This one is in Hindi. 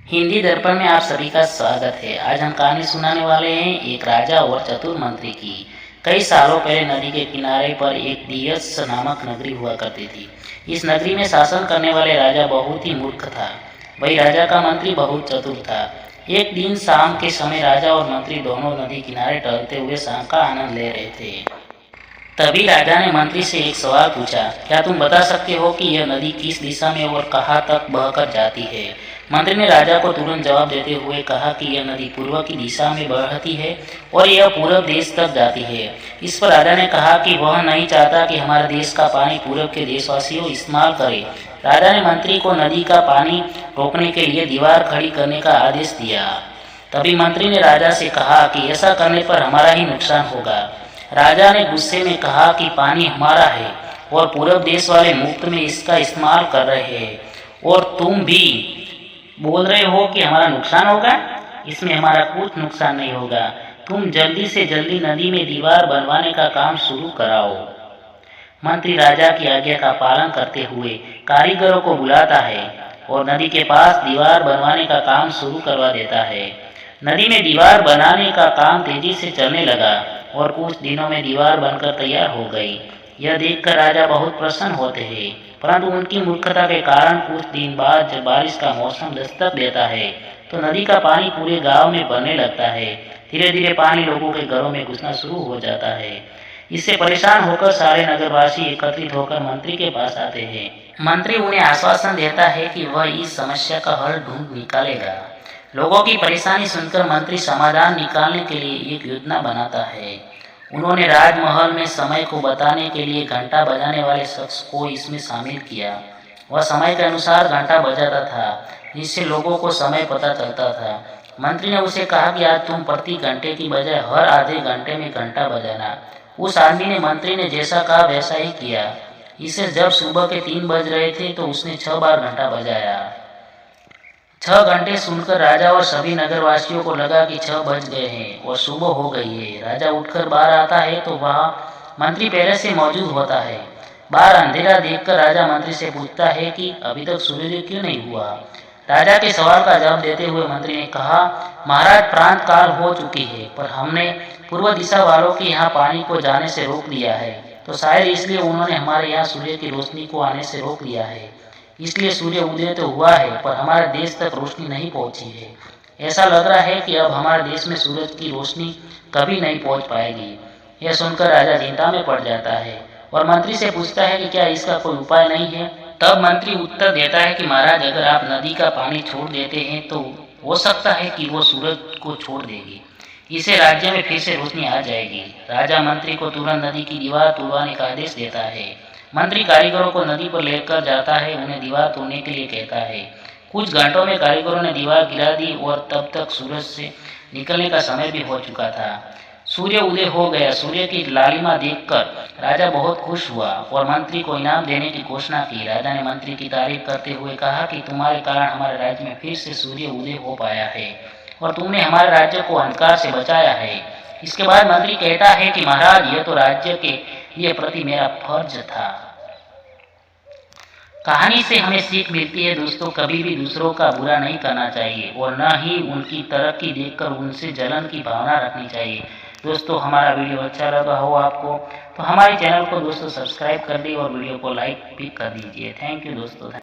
हिंदी दर्पण में आप सभी का स्वागत है। आज हम कहानी सुनाने वाले हैं एक राजा और चतुर मंत्री की। कई सालों पहले नदी के किनारे पर एक दियस नामक नगरी हुआ करती थी। इस नगरी में शासन करने वाले राजा बहुत ही मूर्ख था। वही राजा का मंत्री बहुत चतुर था। एक दिन शाम के समय राजा और मंत्री दोनों नदी किनारे टहलते हुए शाम का आनंद ले रहे थे। तभी राजा ने मंत्री से एक सवाल पूछा, क्या तुम बता सकते हो कि यह नदी किस दिशा में और कहाँ तक बहकर जाती है? मंत्री ने राजा को तुरंत जवाब देते हुए कहा कि यह नदी पूर्व की दिशा में बहती है और यह पूर्व देश तक जाती है। इस पर राजा ने कहा कि वह नहीं चाहता कि हमारे देश का पानी पूर्व के देशवासियों इस्तेमाल करें। राजा ने मंत्री को नदी का पानी रोकने के लिए दीवार खड़ी करने का आदेश दिया। तभी मंत्री ने राजा से कहा कि ऐसा करने पर हमारा ही नुकसान होगा। राजा ने गुस्से में कहा कि पानी हमारा है और पूर्व देश वाले मुफ्त में इसका इस्तेमाल कर रहे हैं और तुम भी बोल रहे हो कि हमारा नुकसान होगा। इसमें हमारा कुछ नुकसान नहीं होगा। तुम जल्दी से जल्दी नदी में दीवार बनवाने का काम शुरू कराओ। मंत्री राजा की आज्ञा का पालन करते हुए कारीगरों को बुलाता है और नदी के पास दीवार बनवाने का काम शुरू करवा देता है। नदी में दीवार बनाने का काम तेजी से चलने लगा और कुछ दिनों में दीवार बनकर तैयार हो गई। यह देखकर राजा बहुत प्रसन्न होते हैं, परंतु उनकी मूर्खता के कारण कुछ दिन बाद जब बारिश का मौसम दस्तक देता है तो नदी का पानी पूरे गांव में बढ़ने लगता है। धीरे धीरे पानी लोगों के घरों में घुसना शुरू हो जाता है। इससे परेशान होकर सारे नगरवासी एकत्रित होकर मंत्री के पास आते हैं। मंत्री उन्हें आश्वासन देता है कि वह इस समस्या का हल ढूंढ निकालेगा। लोगों की परेशानी सुनकर मंत्री समाधान निकालने के लिए एक योजना बनाता है। उन्होंने राजमहल में समय को बताने के लिए घंटा बजाने वाले शख्स को इसमें शामिल किया। वह समय के अनुसार घंटा बजाता था, जिससे लोगों को समय पता चलता था। मंत्री ने उसे कहा कि आज तुम प्रति घंटे की बजाय हर आधे घंटे में घंटा बजाना। उस आदमी ने मंत्री ने जैसा कहा वैसा ही किया। इसे जब सुबह के 3 बज रहे थे तो उसने 6 बार घंटा बजाया। 6 घंटे सुनकर राजा और सभी नगरवासियों को लगा कि 6 बज गए हैं और सुबह हो गई है। राजा उठकर बाहर आता है तो वहाँ मंत्री पहले से मौजूद होता है। बाहर अंधेरा देखकर राजा मंत्री से पूछता है कि अभी तक सूर्योदय क्यों नहीं हुआ। राजा के सवाल का जवाब देते हुए मंत्री ने कहा, महाराज प्रांत काल हो चुकी है, पर हमने पूर्व दिशा वालों के यहाँ पानी को जाने से रोक दिया है, तो शायद इसलिए उन्होंने हमारे यहाँ सूर्य की रोशनी को आने से रोक दिया है। इसलिए सूर्य उदय तो हुआ है पर हमारे देश तक रोशनी नहीं पहुंची है। ऐसा लग रहा है कि अब हमारे देश में सूरज की रोशनी कभी नहीं पहुंच पाएगी। यह सुनकर राजा चिंता में पड़ जाता है और मंत्री से पूछता है कि क्या इसका कोई उपाय नहीं है। तब मंत्री उत्तर देता है कि महाराज, अगर आप नदी का पानी छोड़ देते हैं तो हो सकता है कि वो सूरज को छोड़ देगी। इससे राज्य में फिर से रोशनी आ जाएगी। राजा मंत्री को तुरंत नदी की दीवार तोड़वाने का आदेश देता है। मंत्री कारीगरों को नदी पर लेकर जाता है, उन्हें दीवार तोड़ने के लिए कहता है। कुछ घंटों में कारीगरों ने दीवार गिरा दी और तब तक सूरज से निकलने का समय भी हो चुका था। सूर्य उदय हो गया। सूर्य की लालिमा देखकर राजा बहुत खुश हुआ और मंत्री को इनाम देने की घोषणा की। राजा ने मंत्री की तारीफ करते हुए कहा कि तुम्हारे कारण हमारे राज्य में फिर से सूर्य उदय हो पाया है और तुमने हमारे राज्य को अंधकार से बचाया है। इसके बाद मंत्री कहता है कि महाराज, यह तो राज्य के लिए प्रति मेरा फर्ज था। कहानी से हमें सीख मिलती है दोस्तों, कभी भी दूसरों का बुरा नहीं करना चाहिए और न ही उनकी तरक्की देखकर उनसे जलन की भावना रखनी चाहिए। दोस्तों, हमारा वीडियो अच्छा लगा हो आपको तो हमारे चैनल को दोस्तों सब्सक्राइब कर दिए और वीडियो को लाइक भी कर दीजिए। थैंक यू दोस्तों।